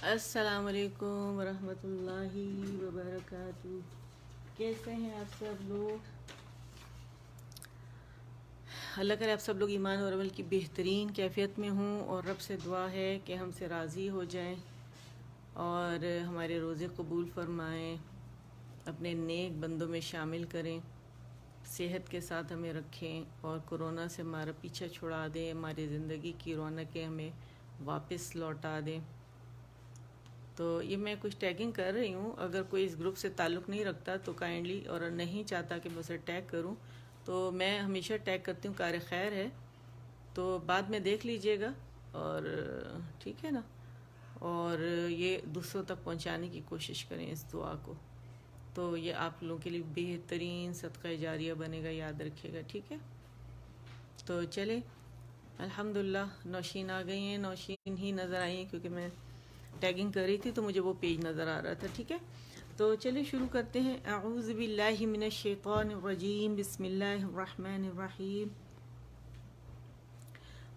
السلام علیکم ورحمۃ اللہ وبرکاتہ۔ کیسے ہیں آپ سب لوگ؟ اللہ کرے آپ سب لوگ ایمان اور عمل کی بہترین کیفیت میں ہوں، اور رب سے دعا ہے کہ ہم سے راضی ہو جائیں اور ہمارے روزے قبول فرمائیں، اپنے نیک بندوں میں شامل کریں، صحت کے ساتھ ہمیں رکھیں اور کورونا سے ہمارا پیچھا چھڑا دیں، ہماری زندگی کی رونقیں ہمیں واپس لوٹا دیں۔ تو یہ میں کچھ ٹیگنگ کر رہی ہوں، اگر کوئی اس گروپ سے تعلق نہیں رکھتا تو کائنڈلی، اور نہیں چاہتا کہ میں اسے ٹیگ کروں، تو میں ہمیشہ ٹیگ کرتی ہوں کار خیر ہے، تو بعد میں دیکھ لیجئے گا، اور ٹھیک ہے نا، اور یہ دوسروں تک پہنچانے کی کوشش کریں اس دعا کو، تو یہ آپ لوگوں کے لیے بہترین صدقہ جاریہ بنے گا، یاد رکھیے گا، ٹھیک ہے؟ تو چلے، الحمدللہ نوشین آ گئی ہیں، نوشین ہی نظر آئی ہیں کیونکہ میں ٹیگنگ کر رہی تھی تو مجھے وہ پیج نظر آ رہا تھا، ٹھیک ہے؟ تو چلیے شروع کرتے ہیں۔ اعوذ باللہ من الشیطان الرجیم، بسم اللہ الرحمن الرحیم۔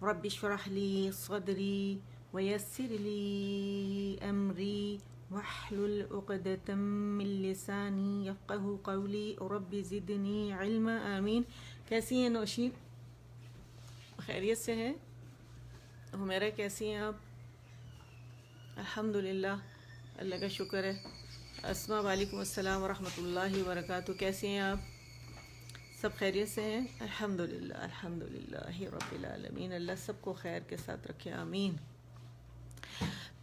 رب اشرح لی صدری ویسر لی امری واحلل عقدۃ من لسانی یفقہوا قولی رب زدنی علما، آمین۔ کیسی ہیں نوشین؟ خیریت سے ہیں؟ حمیرہ کیسی ہیں آپ؟ الحمدللہ، اللہ کا شکر ہے۔ اسماء، وعلیکم السلام ورحمۃ اللہ وبرکاتہ، کیسے ہیں آپ؟ سب خیریت سے ہیں؟ الحمدللہ الحمدللہ رب العالمین، اللہ سب کو خیر کے ساتھ رکھے، آمین۔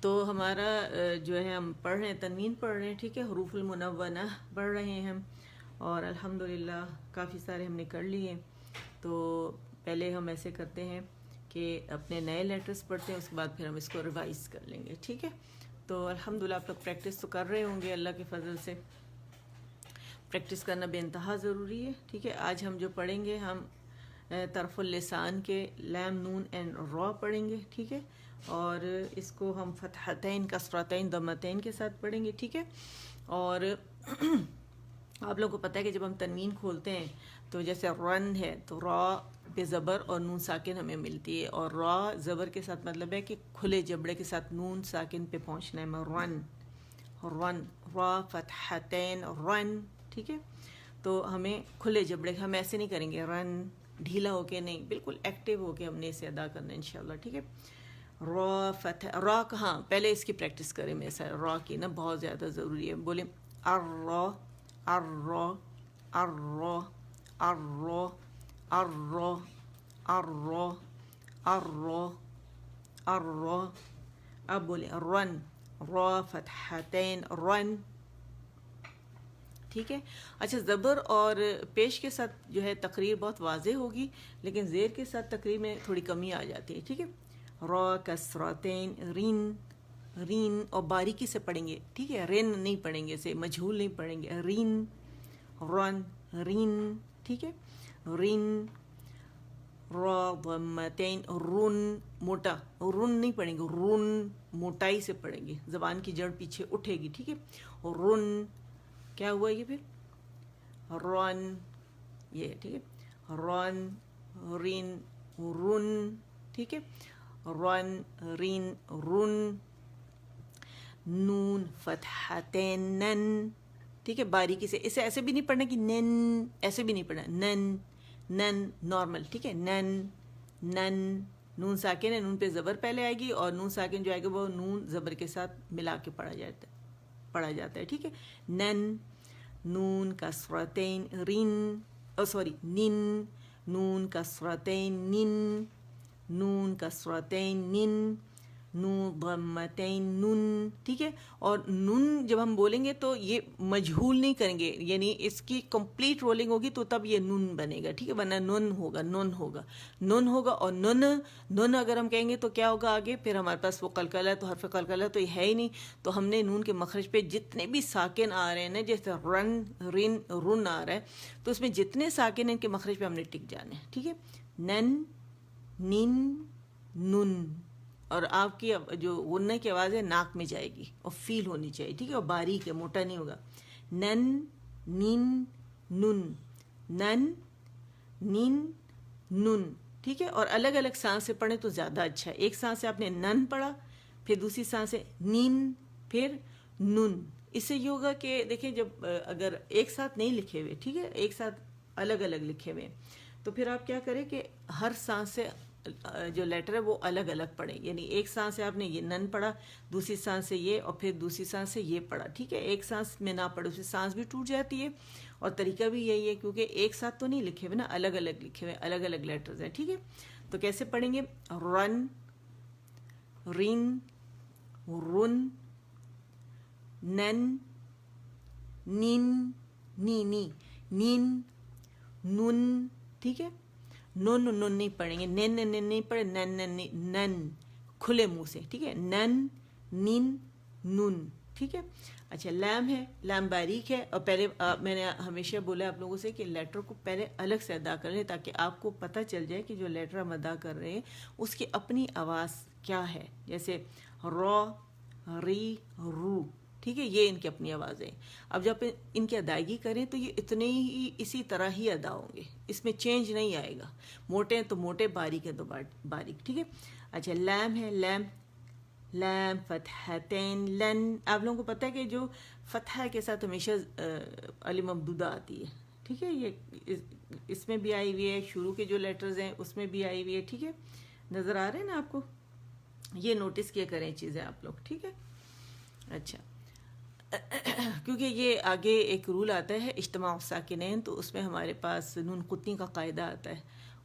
تو ہمارا جو ہے ہم پڑھ رہے ہیں، تنوین پڑھ رہے ہیں، ٹھیک ہے، حروف المنونہ پڑھ رہے ہیں ہم، اور الحمدللہ کافی سارے ہم نے کر لیے۔ تو پہلے ہم ایسے کرتے ہیں کہ اپنے نئے لیٹرز پڑھتے ہیں، اس کے بعد پھر ہم اس کو ریوائز کر لیں گے، ٹھیک ہے؟ تو الحمدللہ آپ لوگ پریکٹس تو کر رہے ہوں گے، اللہ کے فضل سے پریکٹس کرنا بے انتہا ضروری ہے، ٹھیک ہے؟ آج ہم جو پڑھیں گے، ہم طرف اللسان کے لام، نون اینڈ را پڑھیں گے، ٹھیک ہے؟ اور اس کو ہم فتحتین، کسرتین، ضمتین کے ساتھ پڑھیں گے، ٹھیک ہے؟ اور آپ لوگوں کو پتہ ہے کہ جب ہم تنوین کھولتے ہیں تو جیسے رن ہے تو را پہ زبر اور نون ساکن ہمیں ملتی ہے، اور را زبر کے ساتھ مطلب ہے کہ کھلے جبڑے کے ساتھ نون ساکن پہ پہنچنا ہے، رن، رن، را فتحتین رن، ٹھیک ہے؟ تو ہمیں کھلے جبڑے، ہم ایسے نہیں کریں گے رن ڈھیلا ہو کے، نہیں، بالکل ایکٹیو ہو کے ہم نے اسے ادا کرنا ہے انشاءاللہ، ٹھیک ہے؟ را فتح، را کہاں، پہلے اس کی پریکٹس کریں میرے ساتھ، را کی نا بہت زیادہ ضروری ہے، بولیں الرا، الرا، الرا، الرا، الرا، الرا، الرا، الرا۔ اب بولیں رن، را فتحتین رن، ٹھیک ہے؟ اچھا، زبر اور پیش کے ساتھ جو ہے تقریر بہت واضح ہوگی، لیکن زیر کے ساتھ تقریر میں تھوڑی کمی آ جاتی ہے، ٹھیک ہے؟ را کسرتین رین، رین، اور باریکی سے پڑھیں گے، ٹھیک ہے؟ رین نہیں پڑھیں گے، اسے مجہول نہیں پڑھیں گے، رین، رن، رین، ٹھیک ہے؟ رین، را ضمتین رن، موٹا، رن نہیں پڑھیں گے، رن موٹائی سے پڑھیں گے، زبان کی جڑ پیچھے اٹھے گی، ٹھیک ہے؟ رن، کیا ہوا یہ پھر؟ رن، یہ ٹھیک ہے؟ رن، رین، رن، ٹھیک ہے؟ رن، رین، رن، نون فتحتین نن، ٹھیک ہے؟ باریکی سے، اسے ایسے بھی نہیں پڑھنا کہ نن، ایسے بھی نہیں پڑھنا، نن، نن نارمل، ٹھیک ہے؟ نن، نن، نون ساکن ہے، نون پہ زبر پہلے آئے گی، اور نون ساکن جو آئے گا وہ نون زبر کے ساتھ ملا کے پڑھا جاتا ہے، ٹھیک ہے؟ نن، نون کسرتین رین، سوری نن، نون کسرتین نن، نون کسرتین نن، نون ضمتین نن، ٹھیک ہے؟ اور نن جب ہم بولیں گے تو یہ مجہول نہیں کریں گے، یعنی اس کی کمپلیٹ رولنگ ہوگی تو تب یہ نن بنے گا، ٹھیک ہے؟ ورنہ نن ہوگا، نن ہوگا، نن ہوگا، اور نن، نن اگر ہم کہیں گے تو کیا ہوگا آگے؟ پھر ہمارے پاس وہ قلقلہ، تو حرف قلقلہ تو یہ ہے ہی نہیں، تو ہم نے نون کے مخرج پہ جتنے بھی ساکن آ رہے ہیں نا، جیسے رن، رن، رن آ رہا ہے، تو اس میں جتنے ساکن ہیں ان کے مخرج پہ ہم نے ٹک جانا ہے، ٹھیک ہے؟ نن، نن، نن، اور آپ کی جو غنہ کی آواز ہے ناک میں جائے گی اور فیل ہونی چاہیے، ٹھیک ہے؟ اور باریک ہے، موٹا نہیں ہوگا۔ نن، نن، نن، نن، نن، نن، ٹھیک ہے؟ اور الگ الگ سانس سے پڑھیں تو زیادہ اچھا ہے، ایک سانس سے آپ نے نن پڑھا، پھر دوسری سانس ہے نین، پھر نون. اس سے یہ ہوگا کہ دیکھیں جب اگر ایک ساتھ نہیں لکھے ہوئے، ٹھیک ہے، ایک ساتھ الگ الگ لکھے ہوئے، تو پھر آپ کیا کریں کہ ہر سانس سے جو لیٹر ہے وہ الگ الگ پڑھیں. یعنی ایک سانس سے آپ نے یہ نن پڑھا، دوسری سانس سے یہ، اور پھر دوسری سانس سے یہ پڑھا، ٹھیک ہے. ایک سانس میں نہ پڑھو، اس سے سانس بھی ٹوٹ جاتی ہے، اور طریقہ بھی یہی ہے کیونکہ ایک ساتھ تو نہیں لکھے ہوئے نا، الگ الگ لکھے ہوئے، الگ الگ لیٹرز ہیں، ٹھیک ہے. تو کیسے پڑھیں گے؟ رن، رین، رن، نن، نین، نینی، نین، نن، ٹھیک ہے. نون نون نہیں پڑھیں گے، نن نن نہیں پڑھے، نن نن نن کھلے منہ سے، ٹھیک ہے. نن، نین، نون، ٹھیک ہے. اچھا لام ہے، لام باریک ہے، اور پہلے میں نے ہمیشہ بولا آپ لوگوں سے کہ لیٹر کو پہلے الگ سے ادا کر لیں تاکہ آپ کو پتہ چل جائے کہ جو لیٹر ہم ادا کر رہے ہیں اس کی اپنی آواز کیا ہے. جیسے رو، ری، رو، ٹھیک ہے، یہ ان کی اپنی آوازیں. اب جب ان کی ادائیگی کریں تو یہ اتنے ہی اسی طرح ہی ادا ہوں گے، اس میں چینج نہیں آئے گا. موٹے ہیں تو موٹے، باریک ہے تو باریک، ٹھیک ہے. اچھا لام ہے، لام، لام فتحتین، لن. آپ لوگوں کو پتہ ہے کہ جو فتحہ کے ساتھ ہمیشہ الف ممدودہ آتی ہے، ٹھیک ہے. یہ اس میں بھی آئی ہوئی ہے، شروع کے جو لیٹرز ہیں اس میں بھی آئی ہوئی ہے، ٹھیک ہے. نظر آ رہے ہیں نا آپ کو؟ یہ نوٹس کیا کریں چیزیں آپ لوگ، ٹھیک ہے. اچھا کیونکہ یہ آگے ایک رول آتا ہے اجتماع الساکنین، تو اس میں ہمارے پاس نون قطنی کا قاعدہ آتا ہے،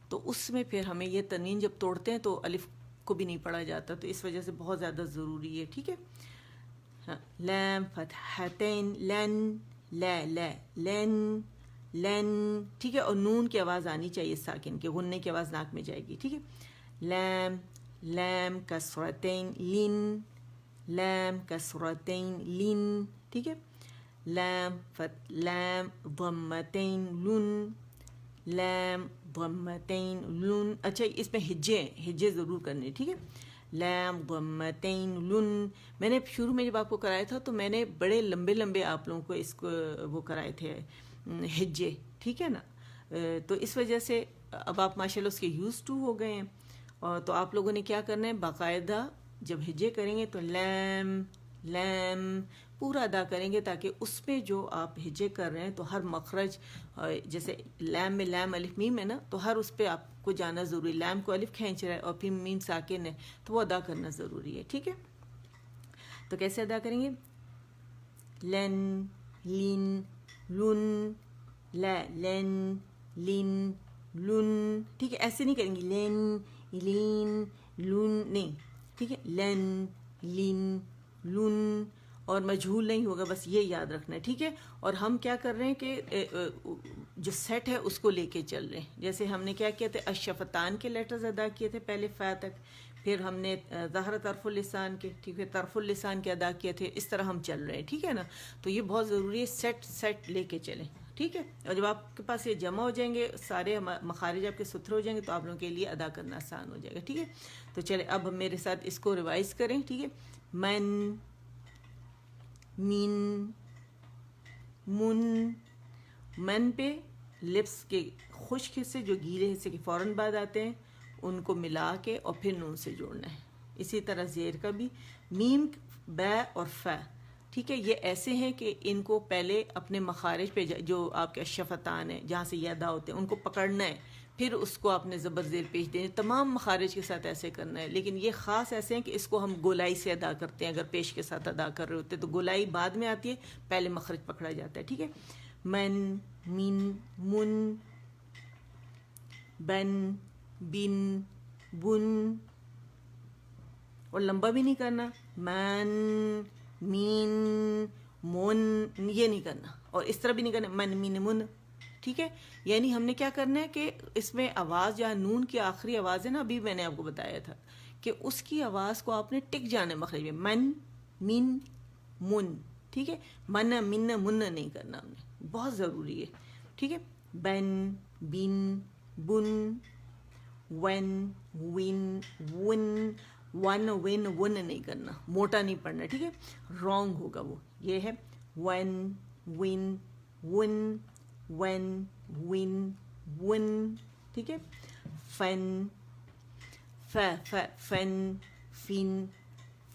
تو اس میں پھر ہمیں یہ تنوین جب توڑتے ہیں تو الف کو بھی نہیں پڑھا جاتا، تو اس وجہ سے بہت زیادہ ضروری ہے، ٹھیک ہے. ہاں لام فتحتین، لن، لا لا، لن، لن، ٹھیک ہے. اور نون کی آواز آنی چاہیے ساکن کے، غننے کی آواز ناک میں جائے گی، ٹھیک ہے. لام، لام کسرتین، لن، لام کسرتین، لن، ٹھیک ہے. لام لام ضمتین، لن، لام ضمتین، لن. اچھا اس میں ہجے ضرور کرنے، ٹھیک ہے. لام ضمتین، لن. میں نے شروع میں جب آپ کو کرایا تھا تو میں نے بڑے لمبے لمبے آپ لوگوں کو اس کو وہ کرائے تھے ہجے، ٹھیک ہے نا. تو اس وجہ سے اب آپ ماشاءاللہ اس کے یوز ٹو ہو گئے ہیں، اور تو آپ لوگوں نے کیا کرنا ہے، باقاعدہ جب ہجے کریں گے تو لام، لام پورا ادا کریں گے، تاکہ اس میں جو آپ ہجے کر رہے ہیں تو ہر مخرج، جیسے لام میں لام الف میم ہے نا، تو ہر اس پہ آپ کو جانا ضروری. لام کو الف کھینچ رہا ہے اور پھر میم ساکن ہے تو وہ ادا کرنا ضروری ہے، ٹھیک ہے. تو کیسے ادا کریں گے؟ لن، لن، لن، لا، لن، لن، لن، ٹھیک ہے. ایسے نہیں کریں گے لن، لن، لن، نہیں، ٹھیک ہے. لن، لن، لن، اور مجہول نہیں ہوگا، بس یہ یاد رکھنا ہے، ٹھیک ہے. اور ہم کیا کر رہے ہیں کہ جو سیٹ ہے اس کو لے کے چل رہے ہیں. جیسے ہم نے کیا کیا تھے، الشفتان کے لیٹرز ادا کیے تھے پہلے فا تک، پھر ہم نے ظاہر طرف اللسان کے، ٹھیک ہے، طرف اللسان کے ادا کیے تھے. اس طرح ہم چل رہے ہیں، ٹھیک ہے نا. تو یہ بہت ضروری ہے، سیٹ لے کے چلیں، ٹھیک ہے. اور جب آپ کے پاس یہ جمع ہو جائیں گے، سارے مخارج آپ کے ستھرے ہو جائیں گے، تو آپ لوگوں کے لیے ادا کرنا آسان ہو جائے گا، ٹھیک ہے. تو چلے اب ہم میرے ساتھ اس کو ریوائز کریں، ٹھیک ہے. من، من، من. من پہ لپس کے خشک حصے جو گیلے حصے کے فوراً بعد آتے ہیں ان کو ملا کے اور پھر نون سے جوڑنا ہے. اسی طرح زیر کا بھی میم، با اور فا، ٹھیک ہے. یہ ایسے ہیں کہ ان کو پہلے اپنے مخارج پہ جو آپ کے شفتان ہیں جہاں سے یہ ادا ہوتے ہیں ان کو پکڑنا ہے، پھر اس کو آپ نے زبر زیر پیش دینے. تمام مخارج کے ساتھ ایسے کرنا ہے، لیکن یہ خاص ایسے ہیں کہ اس کو ہم گولائی سے ادا کرتے ہیں. اگر پیش کے ساتھ ادا کر رہے ہوتے تو گولائی بعد میں آتی ہے، پہلے مخرج پکڑا جاتا ہے، ٹھیک ہے. من، من، من، بن، بن، بن. اور لمبا بھی نہیں کرنا، من، مین، من، یہ نہیں کرنا. اور اس طرح بھی نہیں کرنا من، مین، من، ٹھیک ہے. یعنی ہم نے کیا کرنا ہے کہ اس میں آواز جہاں نون کی آخری آواز ہے نا، ابھی میں نے آپ کو بتایا تھا کہ اس کی آواز کو آپ نے ٹک جانا ہے مخرج میں، من، مین، من، ٹھیک ہے. من، من، من نہیں کرنا ہم نے، بہت ضروری ہے، ٹھیک ہے. بن، بن، بن، one, one, one, one, one, one نہیں کرنا، موٹا نہیں پڑھنا، ٹھیک ہے. رانگ ہوگا وہ. یہ ہے one, one, one, one, one, one, ٹھیک ہے. فن، ف، ف، فن، فن،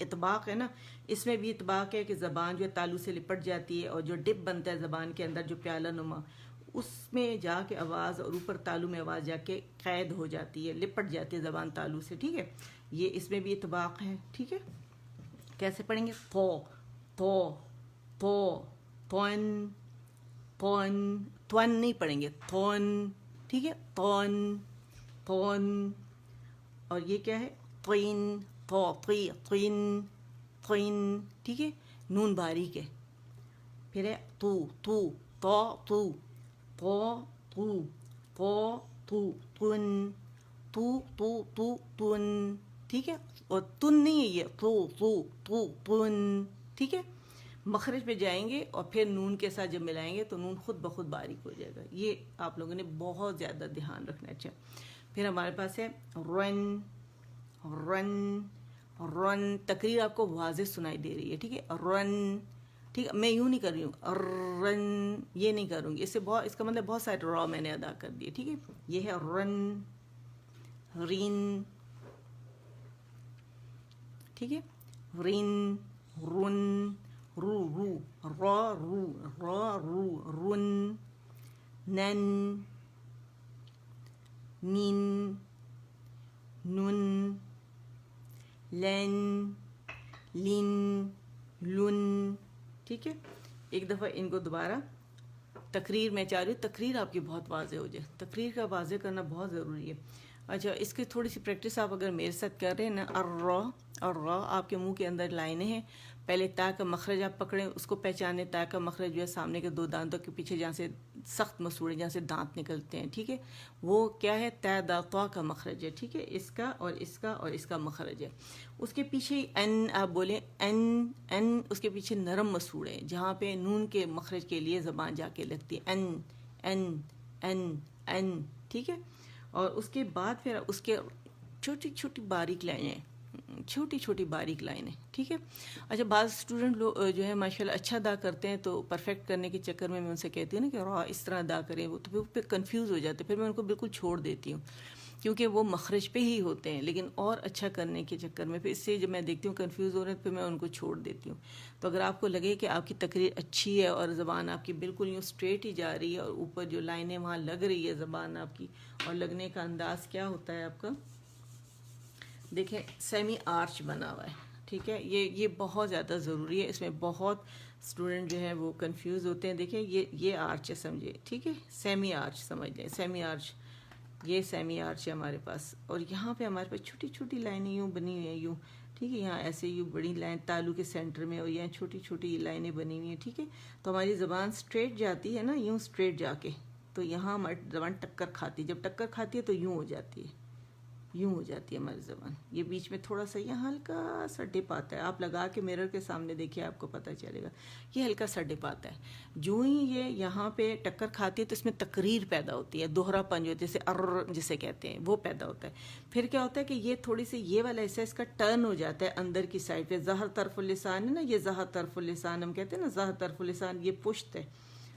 اطباق ہے نا، اس میں بھی اطباق ہے کہ زبان جو ہے تالو سے لپٹ جاتی ہے، اور جو ڈپ بنتا ہے زبان کے اندر جو پیالہ نما، اس میں جا کے آواز اور اوپر تالو میں آواز جا کے قید ہو جاتی ہے، لپٹ جاتی ہے زبان تالو سے، ٹھیک ہے. یہ اس میں بھی اطباق ہے، ٹھیک ہے. کیسے پڑھیں گے؟ تو تو تو تون تون تون نہیں پڑھیں گے، تون، ٹھیک ہے. تون تون. اور یہ کیا ہے؟ طین، تو طی طین طین، ٹھیک ہے. نون باریک ہے. پھر ہے تو تو تو تو تو تو تو تو تن تو تو تو تن، ٹھیک ہے. اور تن نہیں ہے، یہ تو تو تو تن، ٹھیک ہے. مخرج پہ جائیں گے اور پھر نون کے ساتھ جب ملائیں گے تو نون خود بخود باریک ہو جائے گا. یہ آپ لوگوں نے بہت زیادہ دھیان رکھنا ہے. اچھا، پھر ہمارے پاس ہے رن رن رن. تقریر آپ کو واضح سنائی دے رہی ہے، ٹھیک ہے. رن، ٹھیک ہے. میں یوں نہیں کر رہی ہوں، رن یہ نہیں کروں گی، اس سے بہت، اس کا مطلب بہت سارے را میں نے ادا کر دیے، ٹھیک ہے. یہ ہے رن رین، ٹھیک ہے. رین رن رو رو را رو را رو رن نن نین نن لین لن لن، ٹھیک ہے. ایک دفعہ ان کو دوبارہ تقریر میں چاہ رہی ہوں، تقریر آپ کی بہت واضح ہو جائے، تقریر کا واضح کرنا بہت ضروری ہے. اچھا، اس کی تھوڑی سی پریکٹس آپ اگر میرے ساتھ کر رہے ہیں نا، اور آپ کے منہ کے اندر لائنیں ہیں. پہلے تا کا مخرج آپ پکڑیں، اس کو پہچانیں. تا کا مخرج جو ہے سامنے کے 2 دانتوں کے پیچھے جہاں سے سخت مسوڑے، جہاں سے دانت نکلتے ہیں، ٹھیک ہے. وہ کیا ہے؟ تا دا طا کا مخرج ہے، ٹھیک ہے. اس کا اور اس کا اور اس کا مخرج ہے. اس کے پیچھے این آپ بولیں، این این، اس کے پیچھے نرم مسوڑے جہاں پہ نون کے مخرج کے لیے زبان جا کے لگتی ہے، این این این این، ٹھیک ہے. اور اس کے بعد پھر اس کے چھوٹی چھوٹی باریک لائنیں، چھوٹی چھوٹی باریک لائنیں، ٹھیک ہے. اچھا، بعض اسٹوڈنٹ لوگ جو ہے ماشاءاللہ اچھا ادا کرتے ہیں، تو پرفیکٹ کرنے کے چکر میں ان سے کہتی ہوں نا کہ را اس طرح ادا کریں، وہ تو پھر کنفیوز ہو جاتے، پھر میں ان کو بالکل چھوڑ دیتی ہوں، کیونکہ وہ مخرج پہ ہی ہوتے ہیں. لیکن اور اچھا کرنے کے چکر میں پھر اس سے جب میں دیکھتی ہوں کنفیوز ہو رہے ہیں، پھر میں ان کو چھوڑ دیتی ہوں. تو اگر آپ کو لگے کہ آپ کی تقریر اچھی ہے اور زبان آپ کی بالکل یوں اسٹریٹ ہی جا رہی ہے، اور اوپر جو لائنیں وہاں لگ رہی ہے زبان آپ کی، اور لگنے کا انداز کیا ہوتا ہے آپ کا، دیکھیں سیمی آرچ بنا ہوا ہے، ٹھیک ہے. یہ بہت زیادہ ضروری ہے. اس میں بہت اسٹوڈنٹ جو ہیں وہ کنفیوز ہوتے ہیں. دیکھیں یہ آرچ ہے، سمجھے، ٹھیک ہے. سیمی آرچ سمجھ لیں، سیمی آرچ، یہ سیمی آرچ ہے ہمارے پاس. اور یہاں پہ ہمارے پاس چھوٹی چھوٹی لائنیں یوں بنی ہوئی ہیں، یوں، ٹھیک ہے. یہاں ایسے یوں بڑی لائن تالو کے سینٹر میں، اور یہاں چھوٹی چھوٹی لائنیں بنی ہوئی ہیں، ٹھیک ہے. تو ہماری زبان اسٹریٹ جاتی ہے نا، یوں اسٹریٹ جا کے، تو یہاں ہماری زبان ٹکر کھاتی ہے. جب ٹکر کھاتی ہے تو یوں ہو جاتی ہے، یوں ہو جاتی ہے ہماری زبان. یہ بیچ میں تھوڑا سا یہاں ہلکا سا ڈپ آتا ہے، آپ لگا کے میرر کے سامنے دیکھیے آپ کو پتہ چلے گا، یہ ہلکا سا ڈپ آتا ہے. جو ہی یہ یہاں پہ ٹکر کھاتی ہے تو اس میں تقریر پیدا ہوتی ہے، دوہرا پن جو جیسے جسے کہتے ہیں وہ پیدا ہوتا ہے. پھر کیا ہوتا ہے کہ یہ تھوڑی سی یہ والا حصہ اس کا ٹرن ہو جاتا ہے اندر کی سائڈ پہ. ظاہر طرف اللسان ہے نا، یہ ظاہر طرف اللسان ہم کہتے ہیں نا، ظاہر طرف اللسان، یہ پشت ہے،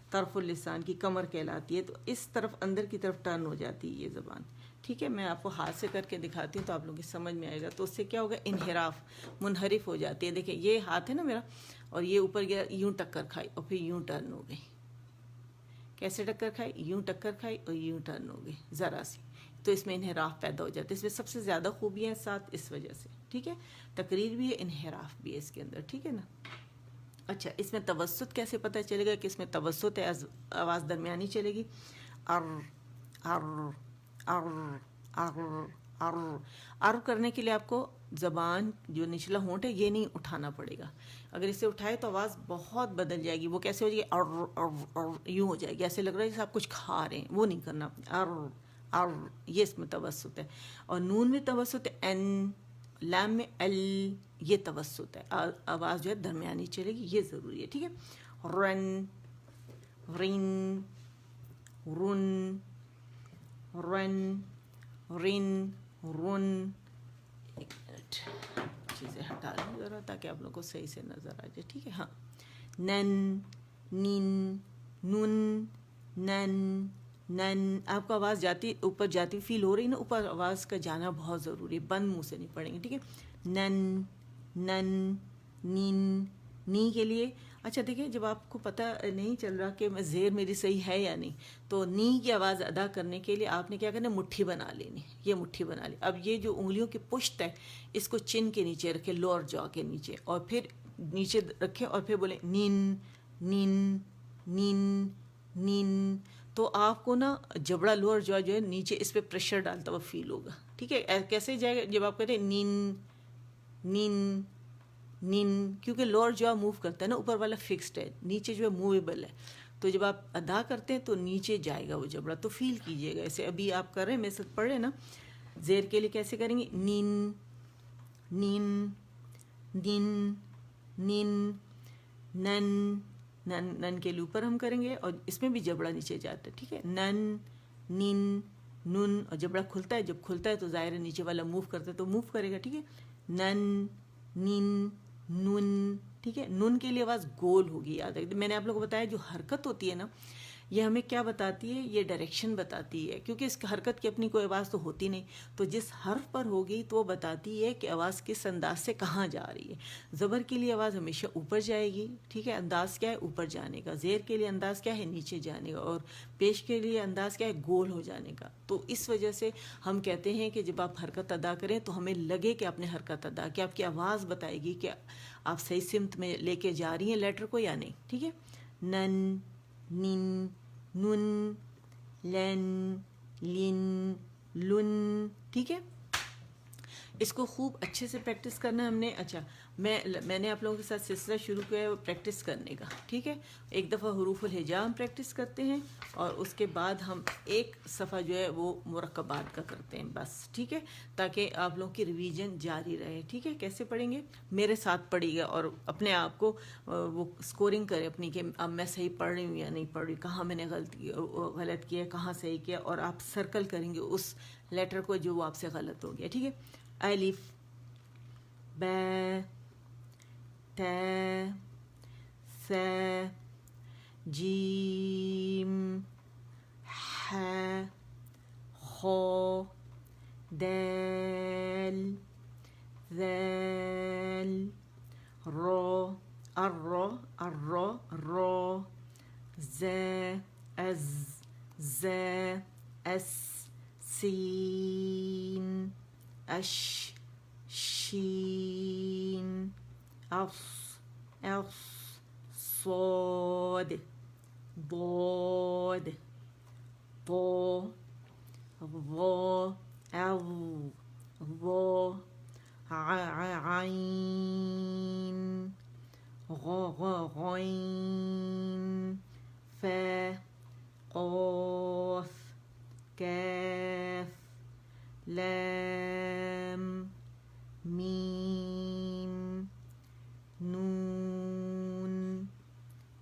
طرف اللسان کی کمر کہلاتی ہے. تو اس طرف اندر کی طرف ٹرن ہو جاتی ہے یہ زبان، ٹھیک ہے. میں آپ کو ہاتھ سے کر کے دکھاتی ہوں تو آپ لوگوں کی سمجھ میں آئے گا. تو اس سے کیا ہوگا؟ انحراف، منحرف ہو جاتی ہے. دیکھیں یہ ہاتھ ہے نا میرا، اور یہ اوپر گیا، یوں ٹکر کھائی اور پھر یوں ٹرن ہو گئی. کیسے ٹکر کھائی؟ یوں ٹکر کھائی اور یوں ٹرن ہو گئی ذرا سی. تو اس میں انحراف پیدا ہو جاتا ہے. اس میں سب سے زیادہ خوبیاں ساتھ اس وجہ سے، ٹھیک ہے. تقریر بھی ہے، انحراف بھی ہے اس کے اندر، ٹھیک ہے نا. اچھا، اس میں توسط کیسے پتہ چلے گا کہ اس میں توسط ہے؟ آواز درمیانی چلے گی. ار ار ار ار ار. ار کرنے کے لیے آپ کو زبان جو نچلا ہونٹ ہے یہ نہیں اٹھانا پڑے گا. اگر اسے اٹھائے تو آواز بہت بدل جائے گی. وہ کیسے ہو جائے گی؟ ار ار ار، یوں ہو جائے گی، ایسے لگ رہا ہے جیسے آپ کچھ کھا رہے ہیں. وہ نہیں کرنا. ار ار، یہ اس میں توسط ہے. اور نون میں توسط ہے، این. لام میں ال، یہ توسط ہے. آواز جو ہے درمیانی چلے گی، یہ ضروری ہے، ٹھیک ہے. رن رن رن رن رن رن. ایک منٹ، چیزیں ہٹا لوں ذرا تاکہ آپ لوگوں کو صحیح سے نظر آ جائے، ٹھیک ہے. ہاں، نن نین نن نن نن. آپ کو آواز جاتی اوپر جاتی فیل ہو رہی نا، اوپر آواز کا جانا بہت ضروری ہے. بند منہ سے نہیں پڑھیں گے، ٹھیک ہے. نن نن نین نی کے لیے اچھا دیکھیں جب آپ کو پتہ نہیں چل رہا کہ میں زیر میری صحیح ہے یا نہیں تو نی کی آواز ادا کرنے کے لیے آپ نے کیا کرنا ہے مٹھی بنا لینی یہ مٹھی بنا لی اب یہ جو انگلیوں کی پشت ہے اس کو چن کے نیچے رکھے لوور جا کے نیچے اور پھر نیچے رکھیں اور پھر بولیں نین نین نین نین تو آپ کو نا جبڑا لوور جو ہے نیچے اس پہ پریشر ڈالتا ہوا فیل ہوگا ٹھیک ہے کیسے جائے گا جب آپ کہتے ہیں نین نین نین کیونکہ لوور جو موو کرتا ہے نا اوپر والا فکسڈ ہے نیچے جو ہے موویبل ہے تو جب آپ ادا کرتے ہیں تو نیچے جائے گا وہ جبڑا تو فیل کیجئے گا ایسے ابھی آپ کر رہے ہیں میرے ساتھ پڑھ رہے ہیں نا زیر کے لیے کیسے کریں گے نین نین نین نین نن نن نن کے لیے اوپر ہم کریں گے اور اس میں بھی جبڑا نیچے جاتا ہے ٹھیک ہے نن نین نن اور جبڑا کھلتا ہے جب کھلتا ہے تو ظاہر ہے نیچے والا موو کرتا ہے تو موو کرے گا ٹھیک ہے نن نین نن ٹھیک ہے نن کے لیے آواز گول ہوگی یاد رکھیں میں نے آپ لوگوں کو بتایا جو حرکت ہوتی ہے نا یہ ہمیں کیا بتاتی ہے یہ ڈائریکشن بتاتی ہے کیونکہ اس حرکت کی اپنی کوئی آواز تو ہوتی نہیں تو جس حرف پر ہوگی تو وہ بتاتی ہے کہ آواز کس انداز سے کہاں جا رہی ہے زبر کے لیے آواز ہمیشہ اوپر جائے گی ٹھیک ہے انداز کیا ہے اوپر جانے کا زیر کے لیے انداز کیا ہے نیچے جانے کا اور پیش کے لیے انداز کیا ہے گول ہو جانے کا تو اس وجہ سے ہم کہتے ہیں کہ جب آپ حرکت ادا کریں تو ہمیں لگے کہ آپ نے حرکت ادا کہ آپ کی آواز بتائے گی کہ آپ صحیح سمت میں لے کے جا رہی ہیں لیٹر کو یا نہیں ٹھیک ہے نن نن نن لن لن لن ٹھیک ہے اس کو خوب اچھے سے پریکٹس کرنا ہے ہم نے اچھا میں نے آپ لوگوں کے ساتھ سلسلہ شروع کیا ہے وہ پریکٹس کرنے کا ٹھیک ہے ایک دفعہ حروف الہجاء ہم پریکٹس کرتے ہیں اور اس کے بعد ہم ایک صفحہ جو ہے وہ مرکبات کا کرتے ہیں بس ٹھیک ہے تاکہ آپ لوگوں کی ریویژن جاری رہے ٹھیک ہے کیسے پڑھیں گے میرے ساتھ پڑھیے گا اور اپنے آپ کو وہ اسکورنگ کرے اپنی کہ اب میں صحیح پڑھ رہی ہوں یا نہیں پڑھ رہی کہاں میں نے غلط کیا کہاں صحیح کیا اور آپ سرکل کریں گے اس لیٹر کو جو وہ آپ سے غلط ہو گیا ٹھیک ہے الف با تا ثا جیم ح خا دال ذال را را ز از ز اس سین اش شین اص صاد ضاد ضا ظا ظا عين غين فا قاف كاف لام میم نون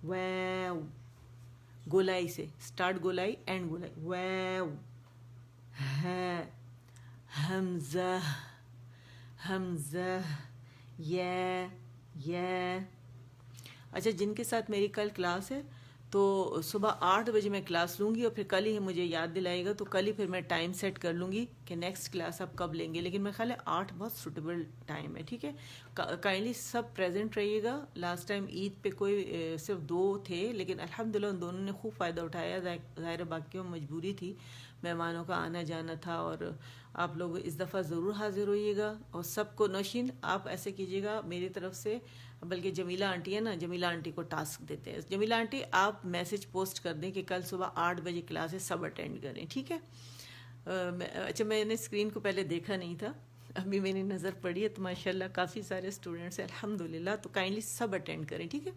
واو گولائی سے اسٹارٹ گولائی اینڈ گولائی واو ہا حمزہ حمزہ یا اچھا جن کے ساتھ میری کل کلاس ہے تو صبح 8 بجے میں کلاس لوں گی اور پھر کل ہی مجھے یاد دلائے گا تو کل ہی پھر میں ٹائم سیٹ کر لوں گی کہ نیکسٹ کلاس آپ کب لیں گے لیکن میرے خیال ہے 8 بہت سوٹیبل ٹائم ہے ٹھیک ہے کائنڈلی سب پریزنٹ رہیے گا لاسٹ ٹائم عید پہ کوئی صرف 2 تھے لیکن الحمدللہ ان دونوں نے خوب فائدہ اٹھایا ظاہر باقیوں میں مجبوری تھی مہمانوں کا آنا جانا تھا اور آپ لوگ اس دفعہ ضرور حاضر ہوئیے گا اور سب کو نوشین آپ ایسے کیجیے گا میری طرف سے بلکہ جمیلہ آنٹی ہے نا جمیلہ آنٹی کو ٹاسک دیتے ہیں جمیلہ آنٹی آپ میسج پوسٹ کر دیں کہ کل صبح 8 بجے کلاس ہے سب اٹینڈ کریں ٹھیک ہے اچھا میں نے اسکرین کو پہلے دیکھا نہیں تھا ابھی میری نظر پڑی ہے تو ماشاءاللہ کافی سارے اسٹوڈنٹس ہیں الحمدللہ تو کائنڈلی سب اٹینڈ کریں ٹھیک ہے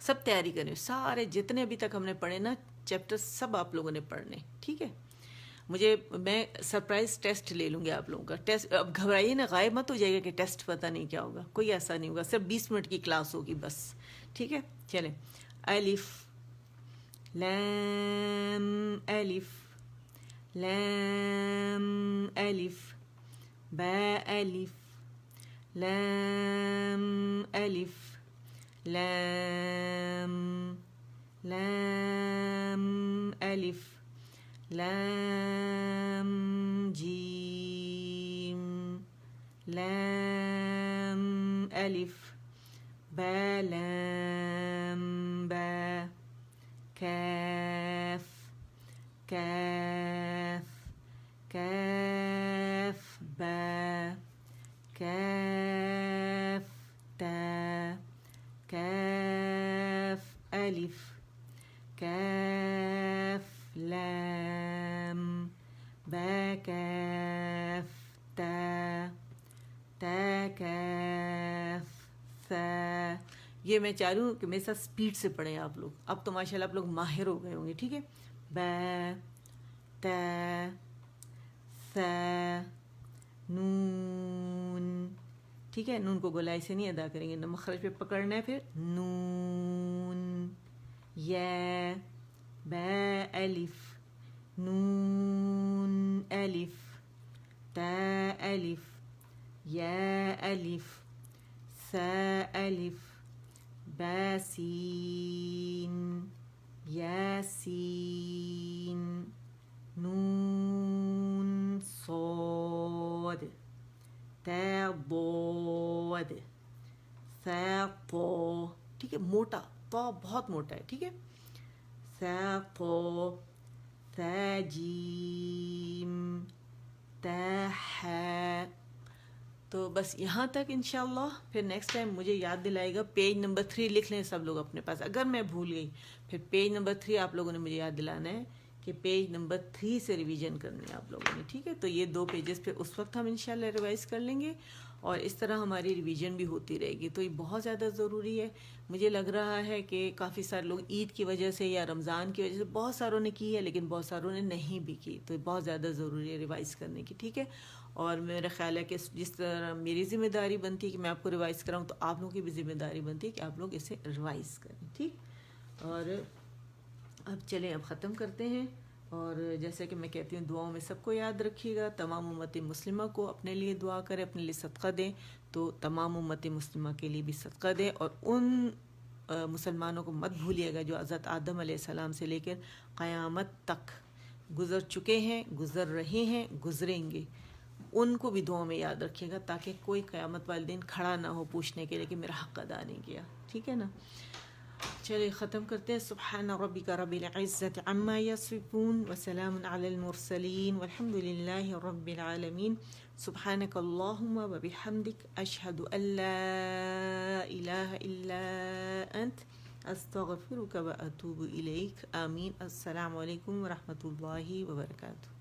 سب تیاری کریں سارے جتنے ابھی تک ہم نے پڑھے نا چیپٹر سب آپ لوگوں نے پڑھنے ٹھیک ہے میں سرپرائز ٹیسٹ لے لوں گی آپ لوگوں کا ٹیسٹ اب گھبرائیے نا غائب مت ہو جائے گا کہ ٹیسٹ پتہ نہیں کیا ہوگا کوئی ایسا نہیں ہوگا صرف 20 منٹ کی کلاس ہوگی بس ٹھیک ہے چلیں الف لام الف لام الف با الف لام الف لام لام الف لام جیم لام ألف با لام با كاف كاف كاف با كاف تا كاف ألف كاف لام با كاف تا تا كاف ثا. یہ میں چاہ رہی ہوں کہ میرے ساتھ سپیڈ سے پڑھیں آپ لوگ. اب تو ماشاءاللہ آپ لوگ ماہر ہو گئے ہوں گے. ٹھیک ہے. با تا ثا نون. ٹھیک ہے. نون کو گولائی سے نہیں ادا کریں گے, مخرج پہ پکڑنا ہے. پھر نون یا با الف نون الف تا الف یا الف ثا الف با سین یا سین نون صاد تا ضاد ثا طا. ٹھیک ہے. موٹا طا بہت موٹا ہے. ٹھیک ہے. ثا طا ثا جیم تا حا. تو بس یہاں تک انشاءاللہ. پھر نیکسٹ ٹائم مجھے یاد دلائے گا. پیج نمبر 3 لکھ لیں سب لوگ اپنے پاس. اگر میں بھول گئی پھر پیج نمبر 3 آپ لوگوں نے مجھے یاد دلانا ہے کہ پیج نمبر 3 سے ریویژن کرنی ہے آپ لوگوں نے. ٹھیک ہے. تو یہ 2 پیجز پہ اس وقت ہم انشاءاللہ ریوائز کر لیں گے اور اس طرح ہماری ریویژن بھی ہوتی رہے گی. تو یہ بہت زیادہ ضروری ہے. مجھے لگ رہا ہے کہ کافی سارے لوگ عید کی وجہ سے یا رمضان کی وجہ سے بہت ساروں نے کی ہے, لیکن بہت ساروں نے نہیں بھی کی. تو یہ بہت زیادہ ضروری ہے ریوائز کرنے کی. ٹھیک ہے. اور میرا خیال ہے کہ جس طرح میری ذمہ داری بنتی ہے کہ میں آپ کو ریوائز کراؤں, تو آپ لوگوں کی بھی ذمہ داری بنتی ہے کہ آپ لوگ اسے ریوائز کریں. ٹھیک. اور اب چلیں اب ختم کرتے ہیں. اور جیسے کہ میں کہتی ہوں دعاؤں میں سب کو یاد رکھیے گا. تمام امت مسلمہ کو اپنے لیے دعا کریں, اپنے لیے صدقہ دیں. تو تمام امت مسلمہ کے لیے بھی صدقہ دیں. اور ان مسلمانوں کو مت بھولیے گا جو حضرت آدم علیہ السلام سے لے کر قیامت تک گزر چکے ہیں, گزر رہے ہیں, گزریں گے. ان کو بھی دعاؤں میں یاد رکھیے گا تاکہ کوئی قیامت والے دن کھڑا نہ ہو پوچھنے کے لیے کہ میرا حق ادا نہیں کیا. ٹھیک ہے نا. چلے ختم کرتے ہیں. سبحان ربک رب العزت عما یصفون وسلام علی المرسلین والحمد للہ رب العالمین. سبحانک اللہم وبحمدک اشہد ان لا الہ الا انت استغفرک واتوب الیک. آمین. السلام علیکم ورحمۃ اللہ وبرکاتہ.